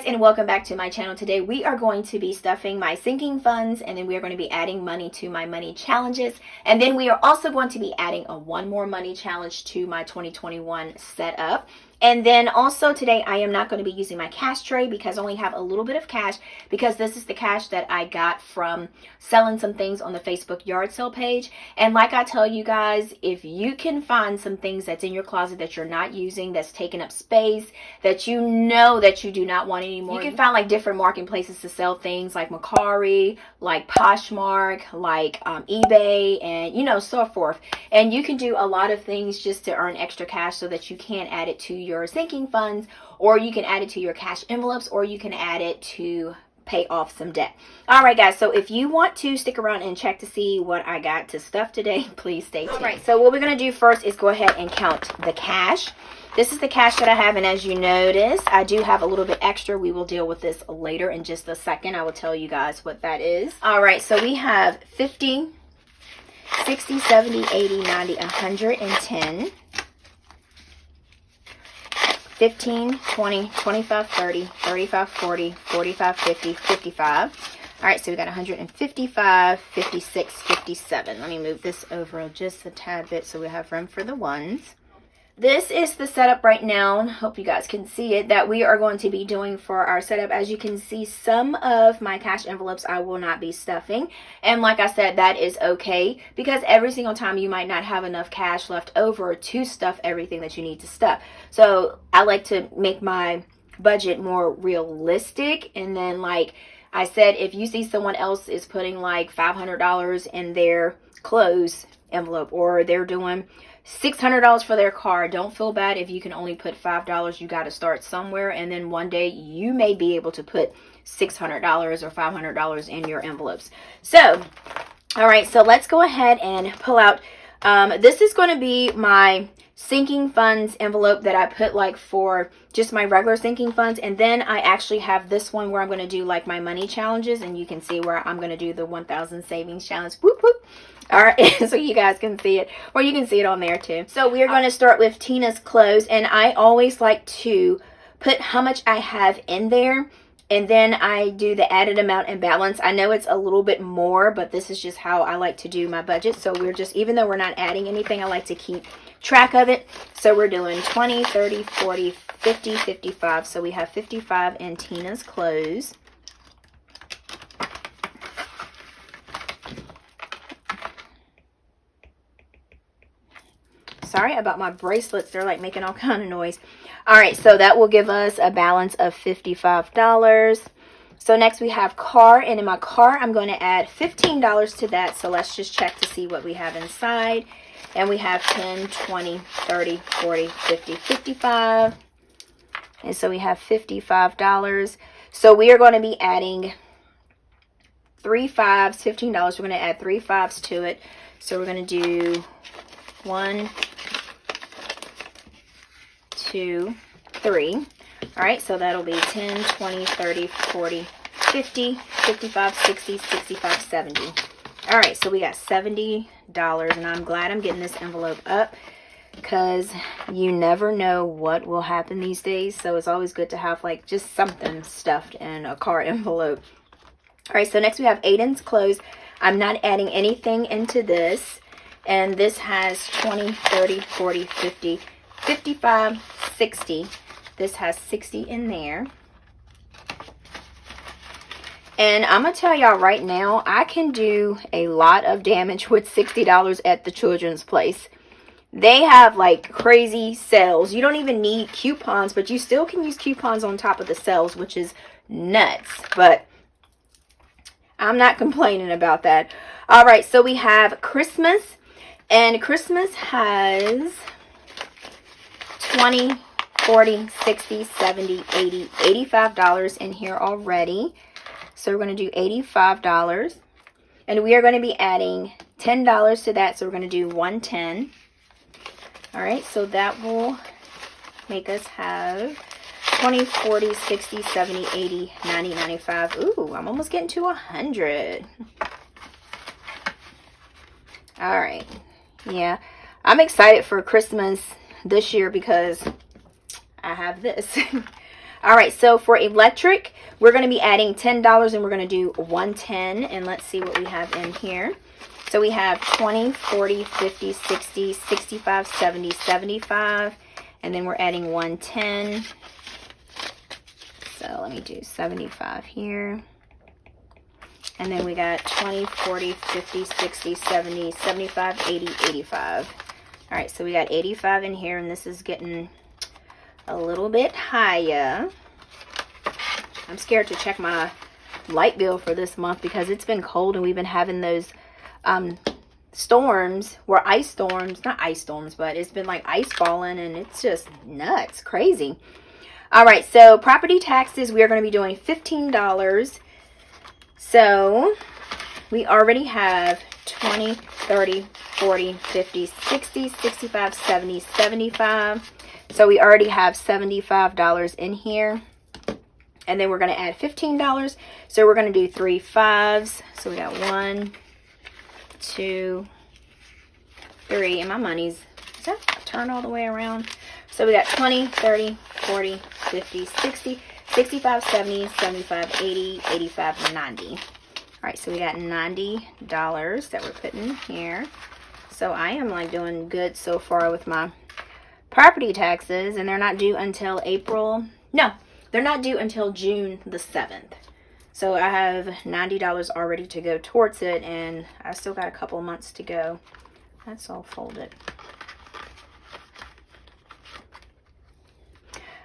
and welcome back to my channel. Today we are going to be stuffing my sinking funds, and then we are going to be adding money to my money challenges, and then we are also going to be adding one more money challenge to my 2021 setup. And then also today I am not going to be using my cash tray because I only have a little bit of cash, because this is the cash that I got from selling some things on the Facebook yard sale page. And like I tell you guys, if you can find some things that's in your closet that you're not using, that's taking up space, that you know that you do not want anymore, you can find like different marketplaces to sell things like Mercari, like Poshmark, like eBay, and you know, so forth. And you can do a lot of things just to earn extra cash so that you can add it to your sinking funds, or you can add it to your cash envelopes, or you can add it to pay off some debt. All right, guys, so if you want to stick around and check to see what I got to stuff today, please stay tuned. All right, so what we're going to do first is go ahead and count the cash. This is the cash that I have, and as you notice, I do have a little bit extra. We will deal with this later in just a second. I will tell you guys what that is. All right, so we have 50, 60, 70, 80, 90, 110, 15, 20, 25, 30, 35, 40, 45, 50, 55. All right, so we got 155, 56, 57. Let me move this over just a tad bit so we have room for the ones. This is the setup right now. Hope you guys can see it, that we are going to be doing for our setup. As you can see, some of my cash envelopes I will not be stuffing. And like I said, that is okay, because every single time you might not have enough cash left over to stuff everything that you need to stuff. So I like to make my budget more realistic. And then, like I said, if you see someone else is putting like $500 in their clothes envelope, or they're doing $600 for their car, don't feel bad if you can only put $5. You got to start somewhere, and then one day you may be able to put $600 or $500 in your envelopes. So, all right, so let's go ahead and pull out. This is going to be my sinking funds envelope that I put like for just my regular sinking funds, and then I actually have this one where I'm going to do like my money challenges, and you can see where I'm going to do the 1,000 savings challenge. Whoop whoop. All right, so you guys can see it, or you can see it on there too. So we're going to start with Tina's clothes, and I always like to put how much I have in there, and then I do the added amount and balance. I know it's a little bit more, but this is just how I like to do my budget. So we're just, even though we're not adding anything, I like to keep track of it. So we're doing 20, 30, 40, 50, 55. So we have 55 in Tina's clothes. Sorry about my bracelets. They're like making all kind of noise. All right, so that will give us a balance of $55. So next we have car, and in my car I'm going to add $15 to that. So let's just check to see what we have inside. And we have 10, 20, 30, 40, 50, 55. And so we have $55. So we are going to be adding 3 fives, $15. We're going to add 3 fives to it. So we're going to do 1, 2, 3. All right, so that'll be 10, 20, 30, 40, 50, 55, 60, 65, 70. All right, so we got $70, and I'm glad I'm getting this envelope up, because you never know what will happen these days. So it's always good to have like just something stuffed in a car envelope. All right, so next we have Aiden's clothes. I'm not adding anything into this. And this has 20, 30, 40, 50, 55, 60. This has 60 in there. And I'm going to tell y'all right now, I can do a lot of damage with $60 at the children's place. They have like crazy sales. You don't even need coupons, but you still can use coupons on top of the sales, which is nuts. But I'm not complaining about that. All right, so we have Christmas. And Christmas has 20, 40, 60, 70, 80, $85 in here already. So we're going to do $85. And we are going to be adding $10 to that. So we're going to do 110. All right, so that will make us have 20, 40, 60, 70, 80, 90, 95. Ooh, I'm almost getting to 100. All right. Yeah, I'm excited for Christmas this year because I have this. All right, so for electric, we're going to be adding $10 and we're going to do 110. And let's see what we have in here. So we have 20, 40, 50, 60, 65, 70, 75. And then we're adding 110. So let me do 75 here. And then we got 20, 40, 50, 60, 70, 75, 80, 85. All right, so we got 85 in here, and this is getting a little bit higher. I'm scared to check my light bill for this month because it's been cold and we've been having those storms, where ice storms, not ice storms, but it's been like ice falling and it's just nuts, crazy. All right, so property taxes, we are going to be doing $15. So we already have 20, 30, 40, 50, 60, 65, 70, 75. So we already have $75 in here. And then we're going to add $15. So we're going to do 3 5s. So we got 1, 2, 3. And my money's, does that turn all the way around? So we got 20, 30, 40, 50, 60, 65, 70, 75, 80, 85, 90. All right, so we got $90 that we're putting here. So I am like doing good so far with my property taxes, and they're not due until they're not due until June the 7th. So I have $90 already to go towards it, and I still got a couple months to go. That's all folded.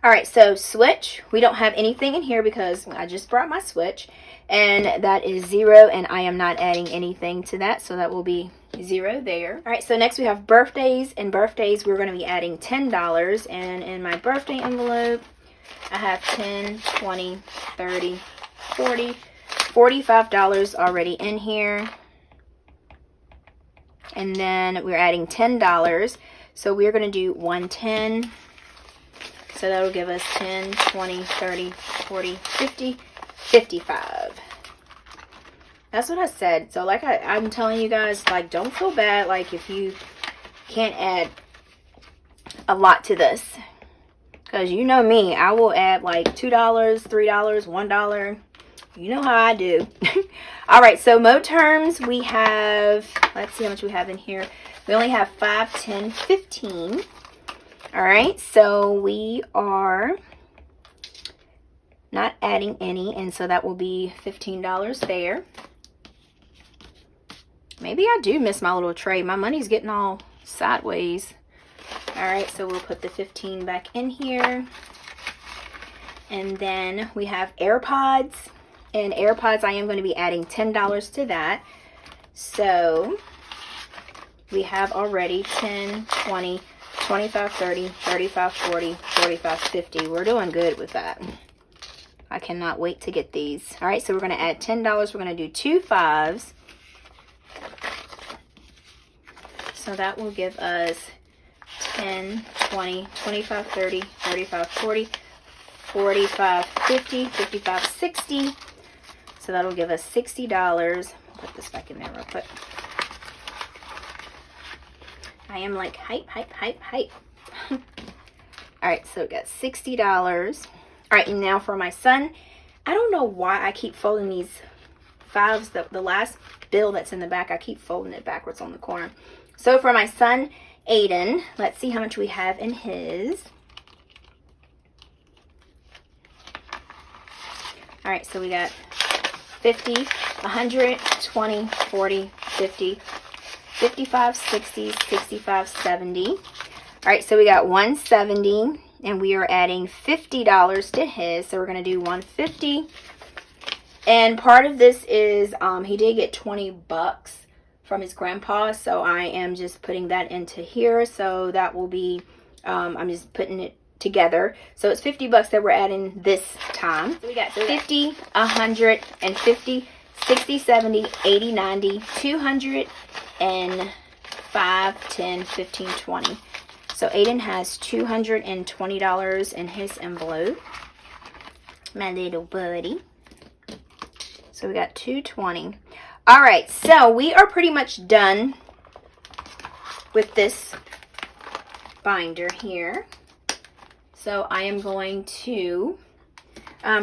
All right, so switch. We don't have anything in here because I just brought my switch, and that is 0, and I am not adding anything to that, so that will be 0 there. All right, so next we have birthdays, and birthdays we're going to be adding $10, and in my birthday envelope, I have 10, 20, 30, 40, $45 already in here, and then we're adding $10, so we're going to do 110. So that'll give us 10, 20, 30, 40, 50, 55. That's what I said. So like I'm telling you guys, like, don't feel bad like if you can't add a lot to this. Because you know me, I will add like $2, $3, $1. You know how I do. All right, so mode terms, we have, let's see how much we have in here. We only have 5, 10, 15. All right, so we are not adding any, and so that will be $15 there. Maybe I do miss my little tray. My money's getting all sideways. All right, so we'll put the 15 back in here. And then we have AirPods. And AirPods, I am going to be adding $10 to that. So we have already 10, 20, 25, 30, 35, 40, 45, 50. We're doing good with that. I cannot wait to get these. All right, so we're going to add $10. We're going to do 2 5s. So that will give us 10, 20, 25, 30, 35, 40, 45, 50, 55, 60. So that'll give us $60. Put this back in there real quick. I am like hype. All right, so we got $60. All right, and now for my son, I don't know why I keep folding these 5s. The last bill that's in the back, I keep folding it backwards on the corner. So for my son, Aiden, let's see how much we have in his. All right, so we got 50, 100, 20, 40, 50, 55, 60, 65, 70. All right, so we got 170, and we are adding $50 to his, so we're going to do 150. And part of this is he did get $20 from his grandpa, so I am just putting that into here. So that will be, I'm just putting it together. So it's $50 that we're adding this time. So we got 50, 150, 60, 70, 80, 90, 200, and 5, 10, 15, 20. So Aiden has $220 in his envelope. My little buddy. So we got $220. All right, so we are pretty much done with this binder here. So I am going to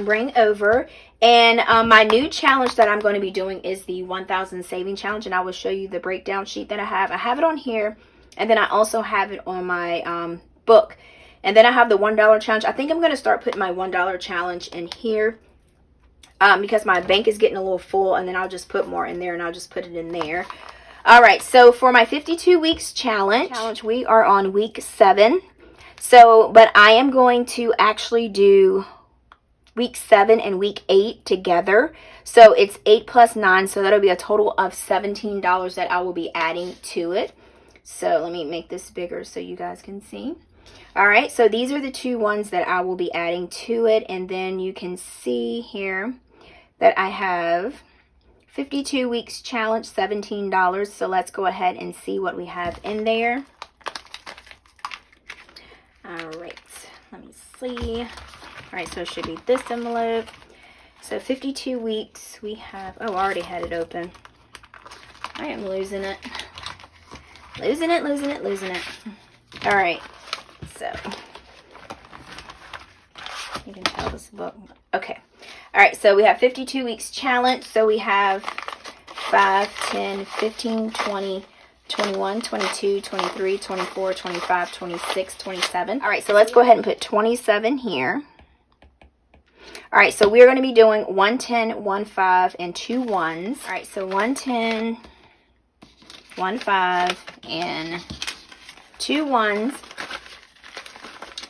bring over. And my new challenge that I'm going to be doing is the 1,000 saving challenge, and I will show you the breakdown sheet that I have. I have it on here, and then I also have it on my book. And then I have the $1 challenge. I think I'm going to start putting my $1 challenge in here because my bank is getting a little full, and then I'll just put more in there, and I'll just put it in there. All right, so for my 52 weeks challenge, we are on week 7. So, but I am going to actually do week 7 and week 8 together. So it's 8 plus 9, so that'll be a total of $17 that I will be adding to it. So let me make this bigger so you guys can see. All right, so these are the 2 ones that I will be adding to it, and then you can see here that I have 52 weeks challenge, $17. So let's go ahead and see what we have in there. All right, let me see. All right, so it should be this envelope. So 52 weeks, we have, oh, I already had it open. I am losing it. Losing it. All right, so you can tell this book. Okay. All right, so we have 52 weeks challenge. So we have 5, 10, 15, 20, 21, 22, 23, 24, 25, 26, 27. All right, so let's go ahead and put 27 here. All right, so we're going to be doing 110, 15, and 2 ones. All right, so 110, 15, and 2 ones.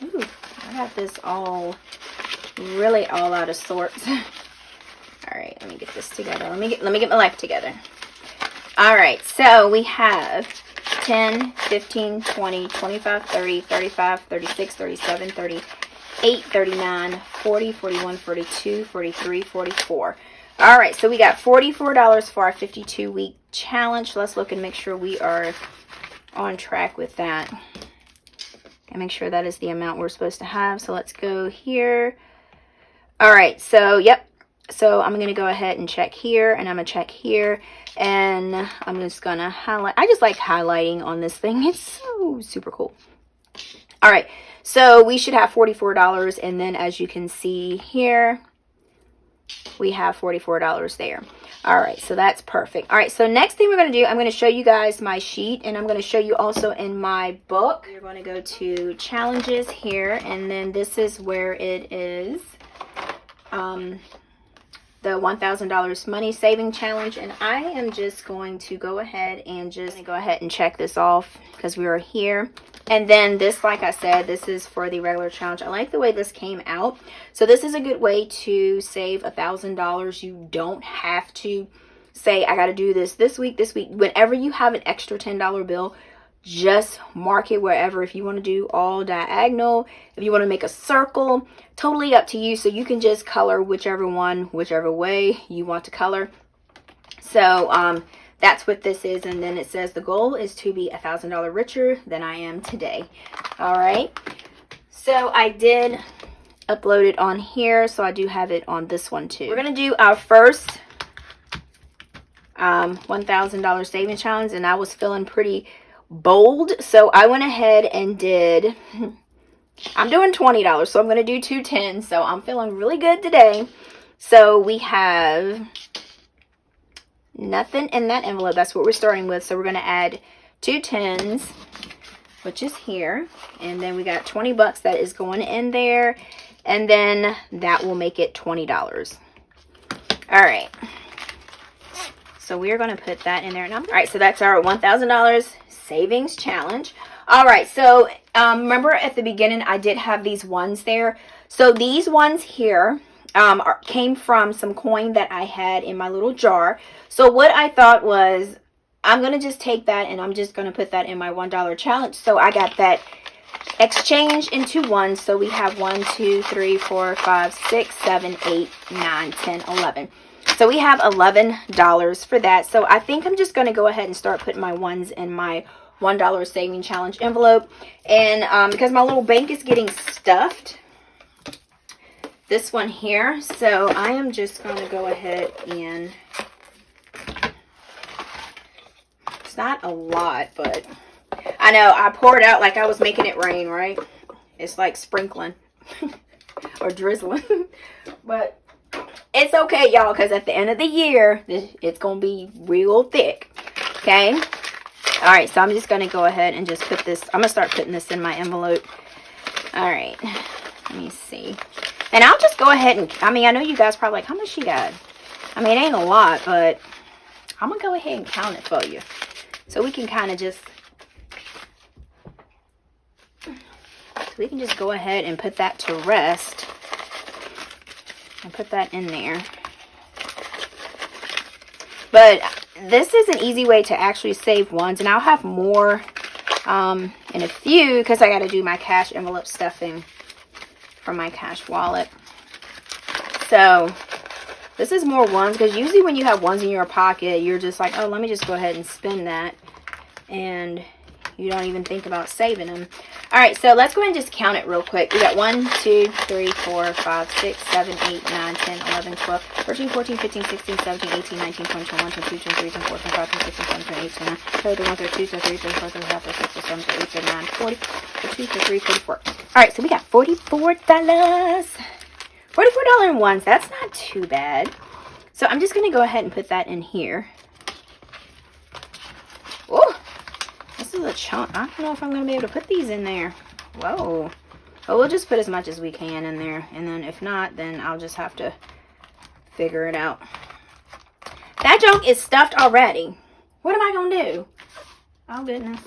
Ooh, I got this all really all out of sorts. All right, let me get this together. Let me get my life together. All right, so we have 10, 15, 20, 25, 30, 35, 36, 37, 38, 39, 40, 41, 42, 43, 44. All right, so we got $44 for our 52-week challenge. Let's look and make sure we are on track with that. And make sure that is the amount we're supposed to have. So let's go here. All right, so yep. So I'm going to go ahead and check here, and I'm going to check here, and I'm just going to highlight. I just like highlighting on this thing. It's so super cool. All right, so we should have $44, and then as you can see here, we have $44 there. All right, so that's perfect. All right, so next thing we're going to do, I'm going to show you guys my sheet, and I'm going to show you also in my book. You're going to go to challenges here, and then this is where it is. The $1,000 money saving challenge, and I am just going to go ahead and check this off because we are here. And then this, like I said, this is for the regular challenge. I like the way this came out. So this is a good way to save $1,000. You don't have to say, I got to do this week. Whenever you have an extra $10 bill, just mark it wherever. If you want to do all diagonal, if you want to make a circle, totally up to you. So you can just color whichever way you want to color. So that's what this is. And then it says the goal is to be $1,000 richer than I am today. All right, so I did upload it on here, so I do have it on this one too. We're gonna do our first $1,000 saving challenge, and I was feeling pretty bold, so I went ahead and did, I'm doing $20, so I'm going to do 2 10s, so I'm feeling really good today. So we have nothing in that envelope. That's what we're starting with. So we're going to add 2 10s, which is here, and then we got 20 bucks that is going in there, and then that will make it $20. All right, so we're going to put that in there. All right, so that's our $1,000 savings challenge. All right, so remember at the beginning I did have these ones there. So these ones here came from some coin that I had in my little jar. So what I thought was, I'm going to just take that and I'm just going to put that in my $1 challenge. So I got that exchange into one. So we have 1, 2, 3, 4, 5, 6, 7, 8, 9, 10, 11. So we have $11 for that. So I think I'm just going to go ahead and start putting my ones in my $1 saving challenge envelope. And because my little bank is getting stuffed, this one here. So I am just going to go ahead and, it's not a lot, but I know I poured out like I was making it rain, right? It's like sprinkling. or drizzling. But it's okay, y'all, because at the end of the year, it's going to be real thick. Okay? Alright, so I'm just going to go ahead and just put this. I'm going to start putting this in my envelope. Alright. Let me see. And I'll just go ahead and, I mean, I know you guys probably like, how much she got? I mean, it ain't a lot, but I'm going to go ahead and count it for you. So we can kind of just, go ahead and put that to rest. And put that in there. But this is an easy way to actually save ones. And I'll have more in a few, because I got to do my cash envelope stuffing from my cash wallet. So this is more ones, because usually when you have ones in your pocket, you're just like, oh, let me just go ahead and spend that. And you don't even think about saving them. Alright, so let's go ahead and just count it real quick. We got 1, 2, 3, 4, 5, 6, 7, 8, 9, 10, 11, 12, 13, 14, 15, 16, 17, 18, 19, 20, 21, 22, 23, 24, 25, 26, 27, 28, 29, 30, 31, 32, 33, 34, 35, 36, 37, 38, 39, 40, 42, 43, 44. Alright, so we got $44. $44 in ones. That's not too bad. So I'm just going to go ahead and put that in here. Oh, this is a chunk. I don't know if I'm going to be able to put these in there. Whoa. But we'll just put as much as we can in there. And then if not, then I'll just have to figure it out. That junk is stuffed already. What am I going to do? Oh, goodness.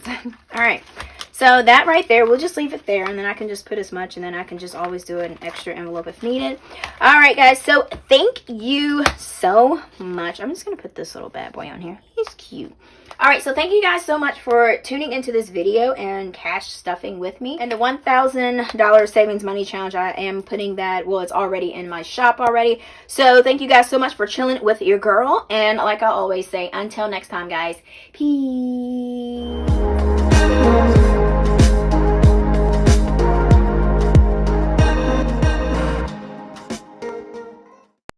All right. So that right there, we'll just leave it there, and then I can just put as much, and then I can just always do an extra envelope if needed. All right, guys, so thank you so much. I'm just going to put this little bad boy on here. He's cute. All right, so thank you guys so much for tuning into this video and cash stuffing with me. And the $1,000 savings money challenge, I am putting that, well, it's already in my shop already. So thank you guys so much for chilling with your girl. And like I always say, until next time, guys, peace.